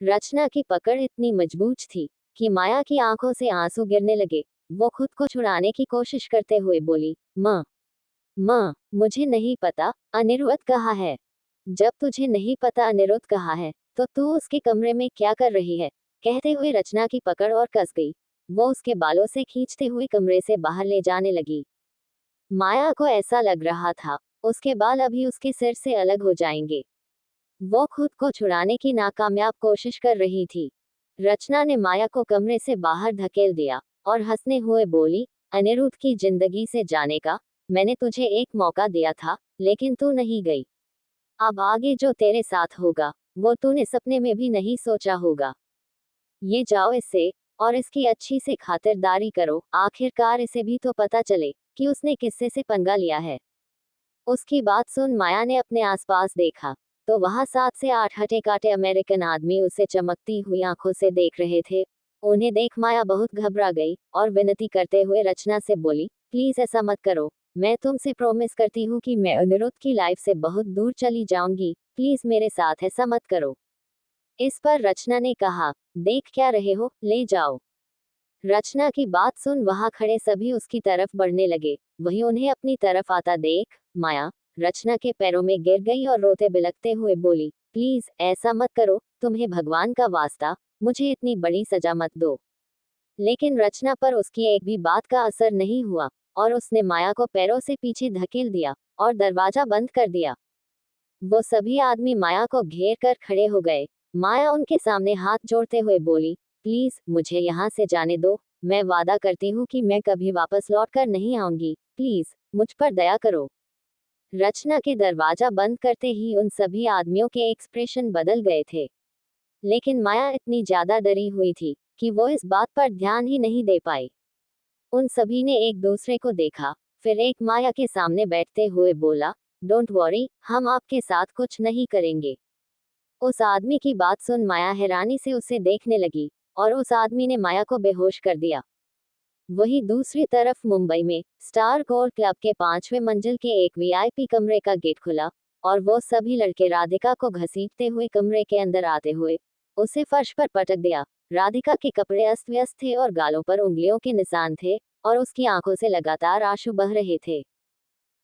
रचना की पकड़ इतनी मजबूत थी कि माया की आंखों से आंसू गिरने लगे। वो खुद को छुड़ाने की कोशिश करते हुए बोली, माँ, माँ, मुझे नहीं पता अनिरुद्ध कहाँ है। जब तुझे नहीं पता अनिरुद्ध कहाँ है, तो तू उसके कमरे में क्या कर रही है? कहते हुए रचना की पकड़ और कस गई। वो उसके बालों से खींचते हुए कमरे से बाहर ले जाने लगी। माया को ऐसा लग रहा था, उसके बाल अभी उसके सिर से अलग हो जाएंगे। वो खुद को छुड़ाने की नाकामयाब कोशिश कर रही थी। रचना ने माया को कमरे से बाहर धकेल दिया और हंसने हुए बोली, अनिरुद्ध की जिंदगी से जाने का मैंने तुझे एक मौका दिया था, लेकिन तू नहीं गई। अब आगे जो तेरे साथ होगा, वो तूने सपने में भी नहीं सोचा होगा। ये जाओ इससे, और इसकी अच्छी से खातिरदारी करो, आखिरकार इसे भी तो पता चले कि उसने किससे से पंगा लिया है। उसकी बात सुन माया ने अपने आसपास देखा, तो वहां 7 से 8 हटे काटे अमेरिकन आदमी उसे चमकती हुई आंखों से देख रहे थे। उन्हें देख माया बहुत घबरा गई और विनती करते हुए रचना से बोली, प्लीज ऐसा मत करो। मैं तुमसे प्रॉमिस करती हूँ कि मैं अनिरुद्ध की लाइफ से बहुत दूर चली जाऊंगी, प्लीज मेरे साथ ऐसा मत करो। इस पर रचना ने कहा, देख क्या रहे हो, ले जाओ। रचना की बात सुन वहां खड़े सभी उसकी तरफ बढ़ने लगे। वही उन्हें अपनी तरफ आता देख माया रचना के पैरों में गिर गई और रोते बिलखते हुए बोली, प्लीज ऐसा मत करो, तुम्हें भगवान का वास्ता, मुझे इतनी बड़ी सजा मत दो। लेकिन रचना पर उसकी एक भी बात का असर नहीं हुआ और उसने माया को पैरों से पीछे धकेल दिया और दरवाजा बंद कर दिया। वो सभी आदमी माया को घेर कर खड़े हो गए। माया उनके सामने हाथ जोड़ते हुए बोली, प्लीज मुझे यहाँ से जाने दो। मैं वादा करती हूँ कि मैं कभी वापस लौट कर नहीं आऊंगी, प्लीज मुझ पर दया करो। रचना के दरवाजा बंद करते ही उन सभी आदमियों के एक्सप्रेशन बदल गए थे। लेकिन माया इतनी ज्यादा डरी हुई थी कि वो इस बात पर ध्यान ही नहीं दे पाई। उन सभी ने एक दूसरे को देखा, फिर एक माया के सामने बैठते हुए बोला, डोंट वरी, हम आपके साथ कुछ नहीं करेंगे। उस आदमी की बात सुन माया हैरानी से उसे देखने लगी और उस आदमी ने माया को बेहोश कर दिया। वहीं दूसरी तरफ मुंबई में स्टार गोल्ड क्लब के 5वें मंजिल के एक वीआईपी कमरे का गेट खुला और वो सभी लड़के राधिका को घसीटते हुए कमरे के अंदर आते हुए उसे फर्श पर पटक दिया। राधिका के कपड़े अस्त व्यस्त थे और गालों पर उंगलियों के निशान थे और उसकी आंखों से लगातार आंसू बह रहे थे।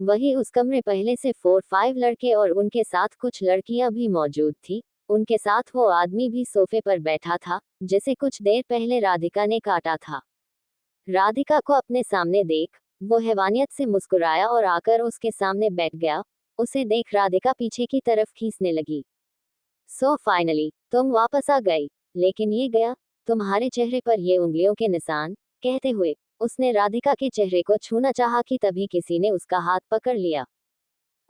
वहीं उस कमरे पहले से 4-5 लड़के और उनके साथ कुछ लड़कियां भी मौजूद थी। उनके साथ वो आदमी भी सोफे पर बैठा था जिसे कुछ देर पहले राधिका ने काटा था। राधिका को अपने सामने देख वो हैवानियत से मुस्कुराया और आकर उसके सामने बैठ गया। उसे देख राधिका पीछे की तरफ खींचने लगी। सो फाइनली तुम वापस आ गई, लेकिन ये गया, तुम्हारे चेहरे पर ये उंगलियों के निशान। कहते हुए उसने राधिका के चेहरे को छूना चाहा कि तभी किसी ने उसका हाथ पकड़ लिया।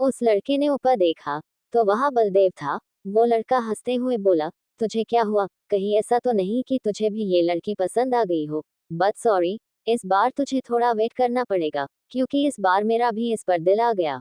उस लड़के ने ऊपर देखा तो वहां बलदेव था। वो लड़का हंसते हुए बोला, तुझे क्या हुआ, कहीं ऐसा तो नहीं कि तुझे भी ये लड़की पसंद आ गई हो? बट सॉरी, इस बार तुझे थोड़ा वेट करना पड़ेगा, क्योंकि इस बार मेरा भी इस पर दिल आ गया।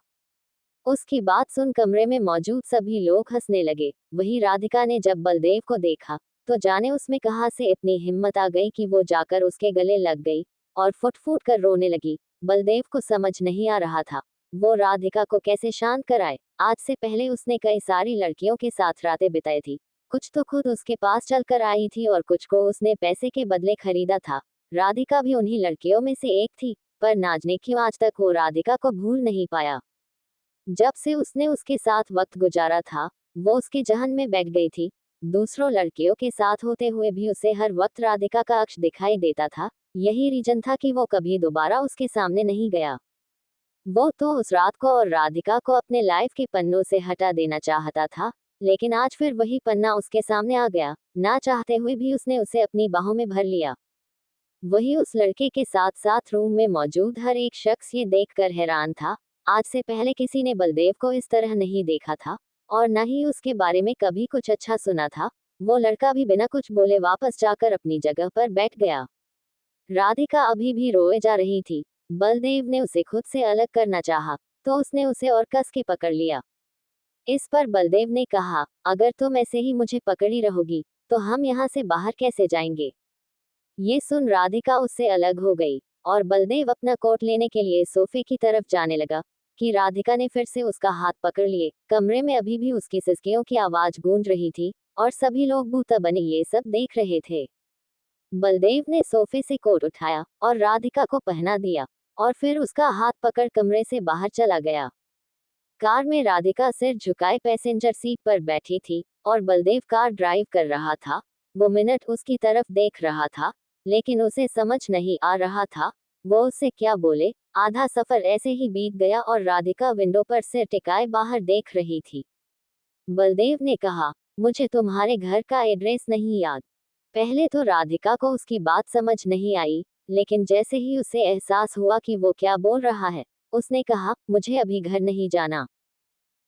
उसकी बात सुन कमरे में मौजूद सभी लोग हंसने लगे। वहीं राधिका ने जब बलदेव को देखा तो जाने उसमें कहाँ से इतनी हिम्मत आ गई कि वो जाकर उसके गले लग गई और फुट फुट कर रोने लगी। बलदेव को समझ नहीं आ रहा था वो राधिका को कैसे शांत कराए। आज से पहले उसने कई सारी लड़कियों के साथ रातें बिताई थी। कुछ तो खुद उसके पास चलकर आई थी और कुछ को उसने पैसे के बदले खरीदा था। राधिका भी उन्हीं लड़कियों में से एक थी, पर नाजने क्यों आज तक वो राधिका को भूल नहीं पाया। जब से उसने उसके साथ वक्त गुजारा था, वो उसके जहन में बैठ गई थी। दूसरों लड़कियों के साथ होते हुए भी उसे हर वक्त राधिका का अक्ष दिखाई देता था। यही रीजन था कि वो कभी दोबारा उसके सामने नहीं गया। वो तो उस रात को और राधिका को अपने लाइफ के पन्नों से हटा देना चाहता था, लेकिन आज फिर वही पन्ना उसके सामने आ गया। ना चाहते हुए भी उसने उसे अपनी बाहों में भर लिया। वही उस लड़के के साथ साथ रूम में मौजूद हर एक शख्स ये देखकर हैरान था। आज से पहले किसी ने बलदेव को इस तरह नहीं देखा था और न ही उसके बारे में कभी कुछ अच्छा सुना था। वो लड़का भी बिना कुछ बोले वापस जाकर अपनी जगह पर बैठ गया। राधिका अभी भी रोए जा रही थी। बलदेव ने उसे खुद से अलग करना चाहा, तो उसने उसे और कस के पकड़ लिया। इस पर बलदेव ने कहा, अगर तुम ऐसे ही मुझे पकड़ी रहोगी, तो हम यहाँ से बाहर कैसे जाएंगे? ये सुन राधिका उससे अलग हो गई और बलदेव अपना कोट लेने के लिए सोफे की तरफ जाने लगा कि राधिका ने फिर से उसका हाथ पकड़ लिए। कमरे में अभी भी उसकी सिसकियों की आवाज गूंज रही थी। और सभी लोग भूत बने ये सब देख रहे थे। बलदेव ने सोफे से कोट उठाया और राधिका को पहना दिया और फिर उसका हाथ पकड़ कमरे से बाहर चला गया। कार में राधिका सिर झुकाए पैसेंजर सीट पर बैठी थी और बलदेव कार ड्राइव कर रहा था। वो मिनट उसकी तरफ देख रहा था, लेकिन उसे समझ नहीं आ रहा था वो उससे क्या बोले। आधा सफर ऐसे ही बीत गया और राधिका विंडो पर सिर टिकाए बाहर देख रही थी। बलदेव ने कहा, मुझे तुम्हारे घर का एड्रेस नहीं याद। पहले तो राधिका को उसकी बात समझ नहीं आई, लेकिन जैसे ही उसे एहसास हुआ कि वो क्या बोल रहा है, उसने कहा, मुझे अभी घर नहीं जाना।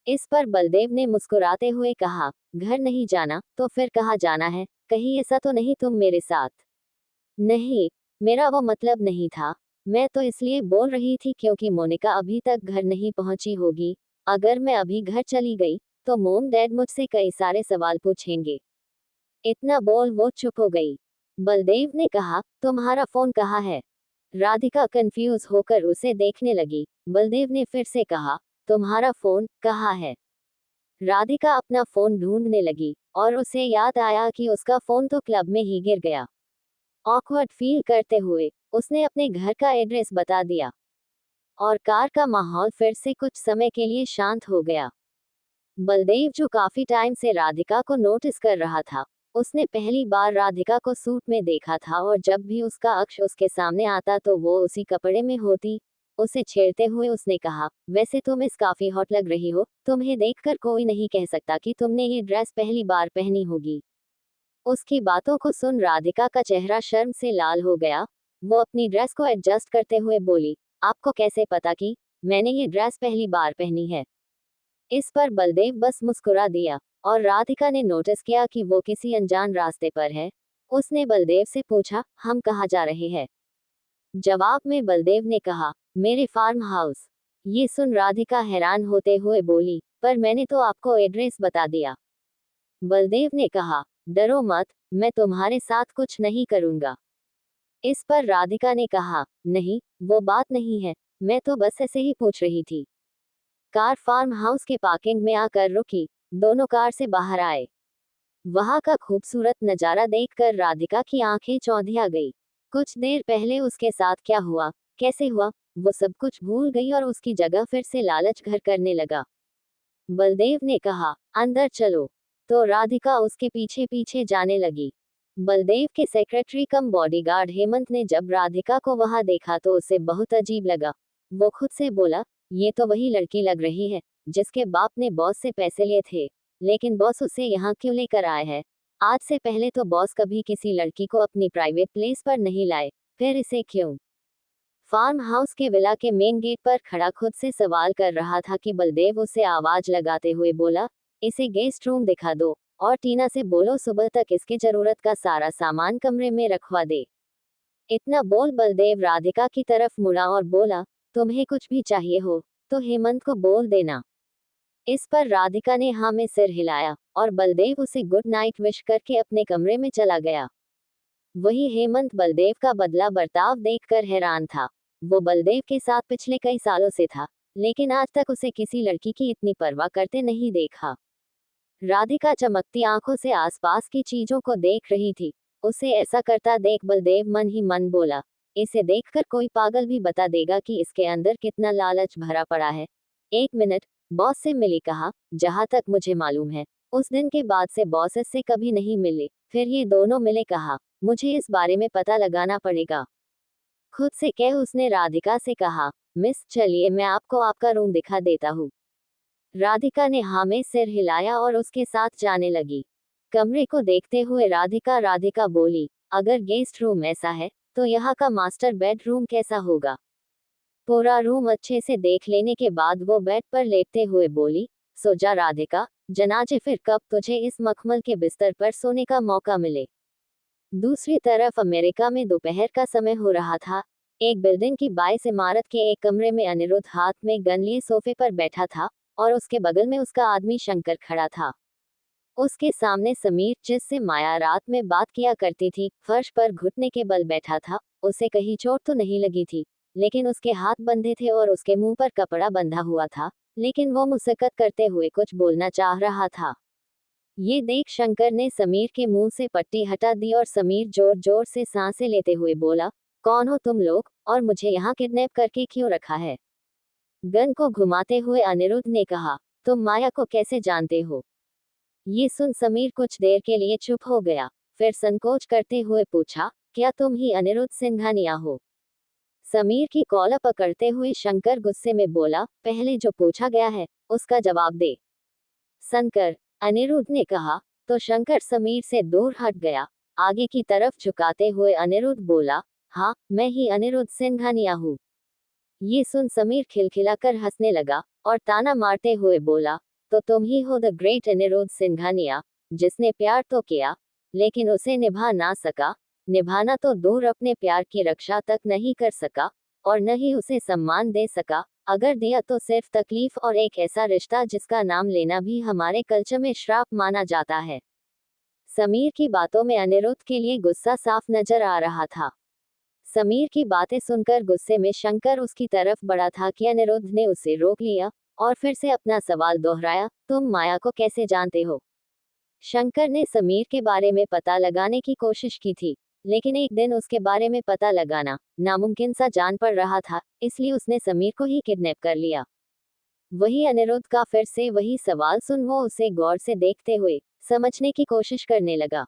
इस पर बलदेव ने मुस्कुराते हुए कहा, घर नहीं जाना तो फिर कहाँ जाना है? कहीं ऐसा तो नहीं तुम मेरे साथ? नहीं, मेरा वो मतलब नहीं था। मैं तो इसलिए बोल रही थी क्योंकि मोनिका अभी तक घर नहीं पहुंची होगी। अगर मैं अभी घर चली गई तो मोम डैड मुझसे कई सारे सवाल पूछेंगे। इतना बोल वो चुप हो गई। बलदेव ने कहा, तुम्हारा फोन कहाँ है? राधिका कंफ्यूज होकर उसे देखने लगी। बलदेव ने फिर से कहा, तुम्हारा फोन कहाँ है? राधिका अपना फोन ढूंढने लगी और उसे याद आया कि उसका फोन तो क्लब में ही गिर गया। ऑकवर्ड फील करते हुए उसने अपने घर का एड्रेस बता दिया और कार का माहौल फिर से कुछ समय के लिए शांत हो गया। बलदेव जो काफी टाइम से राधिका को नोटिस कर रहा था, उसने पहली बार राधिका को सूट में देखा था और जब भी उसका अक्ष उसके सामने आता तो वो उसी कपड़े में होती। उसे छेड़ते हुए उसने कहा, वैसे तुम इस काफी हॉट लग रही हो। तुम्हें देखकर कोई नहीं कह सकता कि तुमने ये ड्रेस पहली बार पहनी होगी। उसकी बातों को सुन राधिका का चेहरा शर्म से लाल हो गया। वो अपनी ड्रेस को एडजस्ट करते हुए बोली, आपको कैसे पता कि मैंने ये ड्रेस पहली बार पहनी है? इस पर बलदेव बस मुस्कुरा दिया और राधिका ने नोटिस किया कि वो किसी अनजान रास्ते पर है। उसने बलदेव से पूछा, हम कहाँ जा रहे हैं? जवाब में बलदेव ने कहा, मेरे फार्म हाउस। ये सुन राधिका हैरान होते हुए बोली, पर मैंने तो आपको एड्रेस बता दिया। बलदेव ने कहा, डरो मत, मैं तुम्हारे साथ कुछ नहीं करूंगा। इस पर राधिका ने कहा, नहीं, वो बात नहीं है, मैं तो बस ऐसे ही पूछ रही थी। कार फार्म हाउस के पार्किंग में आकर रुकी। दोनों कार से बाहर आए। वहां का खूबसूरत नजारा देखकर राधिका की आंखें चौंधिया गई। कुछ देर पहले उसके साथ क्या हुआ, कैसे हुआ, वो सब कुछ भूल गई और उसकी जगह फिर से लालच घर करने लगा। बलदेव ने कहा, अंदर चलो। तो राधिका उसके पीछे पीछे जाने लगी। बलदेव के सेक्रेटरी कम बॉडीगार्ड हेमंत ने जब राधिका को वहां देखा तो उसे बहुत अजीब लगा। वो खुद से बोला, ये तो वही लड़की लग रही है जिसके बाप ने बॉस से पैसे लिए थे, लेकिन बॉस उसे यहाँ क्यों लेकर आए हैं? आज से पहले तो बॉस कभी किसी लड़की को अपनी प्राइवेट प्लेस पर नहीं लाए, फिर इसे क्यों? फार्म हाउस के विला के मेन गेट पर खड़ा खुद से सवाल कर रहा था कि बलदेव उसे आवाज लगाते हुए बोला, इसे गेस्ट रूम दिखा दो और टीना से बोलो सुबह तक इसके जरूरत का सारा सामान कमरे में रखवा दे। इतना बोल बलदेव राधिका की तरफ मुड़ा और बोला, तुम्हें कुछ भी चाहिए हो तो हेमंत को बोल देना। इस पर राधिका ने हाँ में सिर हिलाया और बलदेव उसे गुड नाइट विश करके अपने कमरे में चला गया। वही हेमंत बलदेव का बदला बर्ताव देखकर हैरान था। वो बलदेव के साथ पिछले कई सालों से था, लेकिन आज तक उसे किसी लड़की की इतनी परवाह करते नहीं देखा। राधिका चमकती आंखों से आसपास की चीजों को देख रही थी। उसे ऐसा करता देख बलदेव मन ही मन बोला, इसे देखकर कोई पागल भी बता देगा कि इसके अंदर कितना लालच भरा पड़ा है। एक मिनट, बॉस से मिली कहा, जहां तक मुझे मालूम है उस दिन के बाद से बॉस इससे कभी नहीं मिले। फिर ये दोनों मिले कहा, मुझे इस बारे में पता लगाना पड़ेगा। खुद से कह उसने राधिका से कहा, मिस चलिए मैं आपको आपका रूम दिखा देता हूँ। राधिका ने हाँ में सिर हिलाया और उसके साथ जाने लगी। कमरे को देखते हुए राधिका बोली, अगर गेस्ट रूम ऐसा है तो यहाँ का मास्टर बेडरूम कैसा होगा? पूरा रूम अच्छे से देख लेने के बाद वो बेड पर लेटते हुए बोली, सो जा राधिका, जनाजे फिर कब तुझे इस मखमल के बिस्तर पर सोने का मौका मिले। दूसरी तरफ अमेरिका में दोपहर का समय हो रहा था। एक बिल्डिंग की 22 इमारत के एक कमरे में अनिरुद्ध हाथ में गन लिए सोफे पर बैठा था और उसके बगल में उसका आदमी शंकर खड़ा था। उसके सामने समीर, जिससे माया रात में बात किया करती थी, फर्श पर घुटने के बल बैठा था। उसे कहीं चोट तो नहीं लगी थी, लेकिन उसके हाथ बंधे थे और उसके मुंह पर कपड़ा बंधा हुआ था, लेकिन वो मुस्कुराहट करते हुए कुछ बोलना चाह रहा था। ये देख शंकर ने समीर के मुंह से पट्टी हटा दी और समीर जोर जोर से सांसें लेते हुए बोला, कौन हो तुम लोग और मुझे यहाँ किडनैप करके क्यों रखा है? गन को घुमाते हुए अनिरुद्ध ने कहा, तुम माया को कैसे जानते हो? ये सुन समीर कुछ देर के लिए चुप हो गया, फिर संकोच करते हुए पूछा, क्या तुम ही अनिरुद्ध सिंघानिया हो? समीर की कॉलर पकड़ते हुए शंकर गुस्से में बोला, पहले जो पूछा गया है उसका जवाब दे। शंकर, अनिरुद्ध ने कहा। तो शंकर समीर से दूर हट गया। आगे की तरफ झुकाते हुए अनिरुद्ध बोला, हाँ मैं ही अनिरुद्ध सिंघानिया हूँ। ये सुन समीर खिलखिलाकर हंसने लगा और ताना मारते हुए बोला, तो तुम ही हो द ग्रेट अनिरुद्ध सिंघानिया, जिसने प्यार तो किया लेकिन उसे निभा ना सका, निभाना तो दूर अपने प्यार की रक्षा तक नहीं कर सका और न ही उसे सम्मान दे सका, अगर दिया तो सिर्फ तकलीफ और एक ऐसा रिश्ता जिसका नाम लेना भी हमारे कल्चर में श्राप माना जाता है। समीर की बातों में अनिरुद्ध के लिए गुस्सा साफ नजर आ रहा था। समीर की बातें सुनकर गुस्से में शंकर उसकी तरफ बढ़ा था कि अनिरुद्ध ने उसे रोक लिया और फिर से अपना सवाल दोहराया, तुम माया को कैसे जानते हो? शंकर ने समीर के बारे में पता लगाने की कोशिश की थी, लेकिन एक दिन उसके बारे में पता लगाना नामुमकिन सा जान पड़ रहा था, इसलिए उसने समीर को ही किडनैप कर लिया। वही अनिरुद्ध का फिर से वही सवाल सुन वो उसे गौर से देखते हुए समझने की कोशिश करने लगा।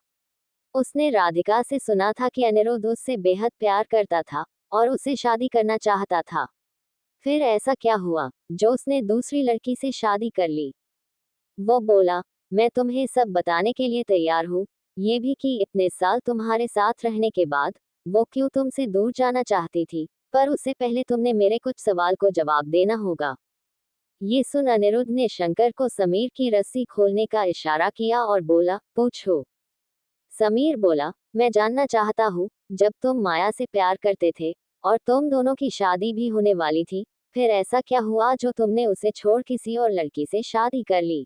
उसने राधिका से सुना था कि अनिरुद्ध उससे बेहद प्यार करता था और उससे शादी करना चाहता था। फिर ऐसा क्या हुआ जो उसने दूसरी लड़की से शादी कर ली? वो बोला, मैं तुम्हें सब बताने के लिए तैयार हूँ, ये भी कि इतने साल तुम्हारे साथ रहने के बाद वो क्यों तुमसे दूर जाना चाहती थी, पर उससे पहले तुमने मेरे कुछ सवाल को जवाब देना होगा। ये सुन अनिरुद्ध ने शंकर को समीर की रस्सी खोलने का इशारा किया और बोला, पूछो। समीर बोला, मैं जानना चाहता हूँ, जब तुम माया से प्यार करते थे और तुम दोनों की शादी भी होने वाली थी, फिर ऐसा क्या हुआ जो तुमने उसे छोड़ किसी और लड़की से शादी कर ली?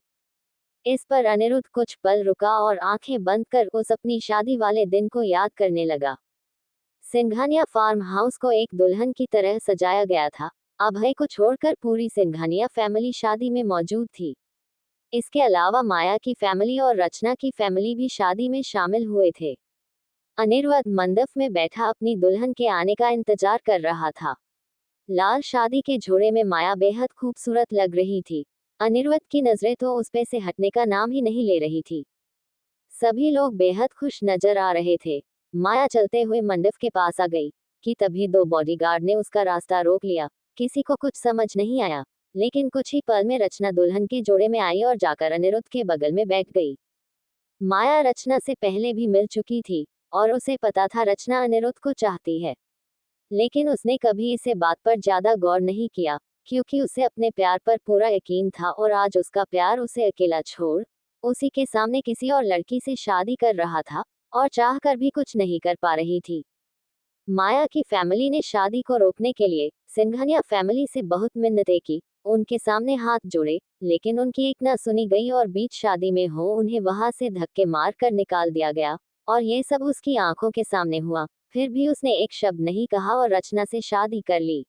इस पर अनिरुद्ध कुछ पल रुका और आंखें बंद कर उस अपनी शादी वाले दिन को याद करने लगा। सिंघानिया फार्म हाउस को एक दुल्हन की तरह सजाया गया था। अभय को छोड़कर पूरी सिंघानिया फैमिली शादी में मौजूद थी। इसके अलावा माया की फैमिली और रचना की फैमिली भी शादी में शामिल हुए थे। अनिरुद्ध मंडप में बैठा अपनी दुल्हन के आने का इंतजार कर रहा था। लाल शादी के जोड़े में माया बेहद खूबसूरत लग रही थी। अनिरुद्ध की नजरें तो उस पे से हटने का नाम ही नहीं ले रही थी। सभी लोग बेहद खुश नजर आ रहे थे। माया चलते हुए मंडप के पास आ गई कि तभी दो बॉडीगार्ड ने उसका रास्ता रोक लिया। किसी को कुछ समझ नहीं आया, लेकिन कुछ ही पल में रचना दुल्हन के जोड़े में आई और जाकर अनिरुद्ध के बगल में बैठ गई। माया रचना से पहले भी मिल चुकी थी और उसे पता था रचना अनिरुद्ध को चाहती है, लेकिन उसने कभी इसे बात पर ज्यादा गौर नहीं किया, क्योंकि उसे अपने प्यार पर पूरा यकीन था और आज उसका प्यार उसे अकेला छोड़ उसी के सामने किसी और लड़की से शादी कर रहा था और चाह कर भी कुछ नहीं कर पा रही थी। माया की फैमिली ने शादी को रोकने के लिए सिंघानिया फैमिली से बहुत मिन्नतें की, उनके सामने हाथ जोड़े, लेकिन उनकी एक ना सुनी गई और बीच शादी में हो उन्हें वहां से धक्के मार कर निकाल दिया गया और ये सब उसकी आंखों के सामने हुआ। फिर भी उसने एक शब्द नहीं कहा और रचना से शादी कर ली।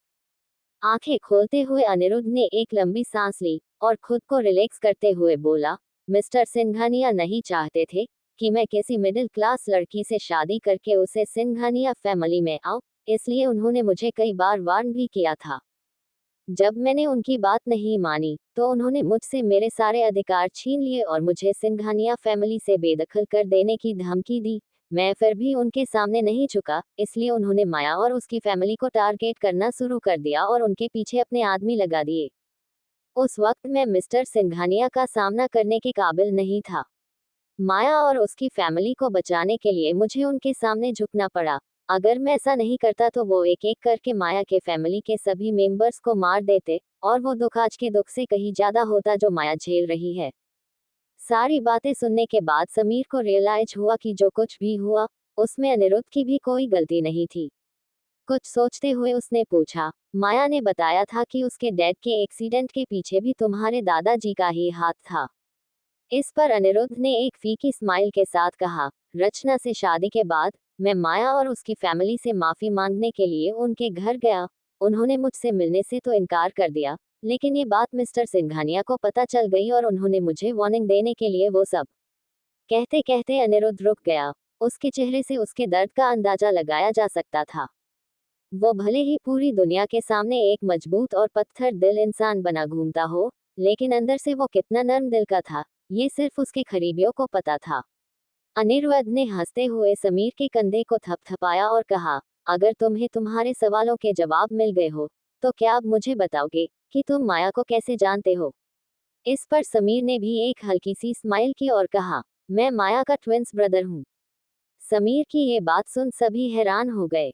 आंखें खोलते हुए अनिरुद्ध ने एक लंबी सांस ली और खुद को रिलैक्स करते हुए बोला, मिस्टर सिंघानिया नहीं चाहते थे कि मैं किसी मिडिल क्लास लड़की से शादी करके उसे सिंघानिया फैमिली में आऊं, इसलिए उन्होंने मुझे कई बार वार्न भी किया था। जब मैंने उनकी बात नहीं मानी तो उन्होंने मुझसे मेरे सारे अधिकार छीन लिए और मुझे सिंघानिया फैमिली से बेदखल कर देने की धमकी दी। मैं फिर भी उनके सामने नहीं झुका, इसलिए उन्होंने माया और उसकी फैमिली को टारगेट करना शुरू कर दिया और उनके पीछे अपने आदमी लगा दिए। उस वक्त मैं मिस्टर सिंघानिया का सामना करने के काबिल नहीं था। माया और उसकी फैमिली को बचाने के लिए मुझे उनके सामने झुकना पड़ा। अगर मैं ऐसा नहीं करता तो वो एक एक करके माया के फैमिली के सभी मेंबर्स को मार देते और वो दुख आज के दुख से कहीं ज्यादा होता जो माया झेल रही है। सारी बातें सुनने के बाद समीर को रियलाइज हुआ कि जो कुछ भी हुआ उसमें अनिरुद्ध की भी कोई गलती नहीं थी। कुछ सोचते हुए उसने पूछा, माया ने बताया था कि उसके डैड के एक्सीडेंट के पीछे भी तुम्हारे दादाजी का ही हाथ था। इस पर अनिरुद्ध ने एक फीकी स्माइल के साथ कहा, रचना से शादी के बाद मैं माया और उसकी फैमिली से माफी मांगने के लिए उनके घर गया। उन्होंने मुझसे मिलने से तो इनकार कर दिया, लेकिन ये बात मिस्टर सिंघानिया को पता चल गई और उन्होंने मुझे वार्निंग देने के लिए वो सब कहते कहते अनिरुद्ध रुक गया। उसके चेहरे से उसके दर्द का अंदाजा लगाया जा सकता था। वो भले ही पूरी दुनिया के सामने एक मजबूत और पत्थर दिल इंसान बना घूमता हो, लेकिन अंदर से वो कितना नर्म दिल का था, ये सिर्फ उसके करीबियों को पता था। अनिरुद्ध ने हंसते हुए समीर के कंधे को थपथपाया और कहा, अगर तुम्हें तुम्हारे सवालों के जवाब मिल गए हो, तो क्या अब मुझे बताओगे कि तुम माया को कैसे जानते हो? इस पर समीर ने भी एक हल्की सी स्माइल की और कहा, मैं माया का ट्विंस ब्रदर हूँ। समीर की ये बात सुन सभी हैरान हो गए।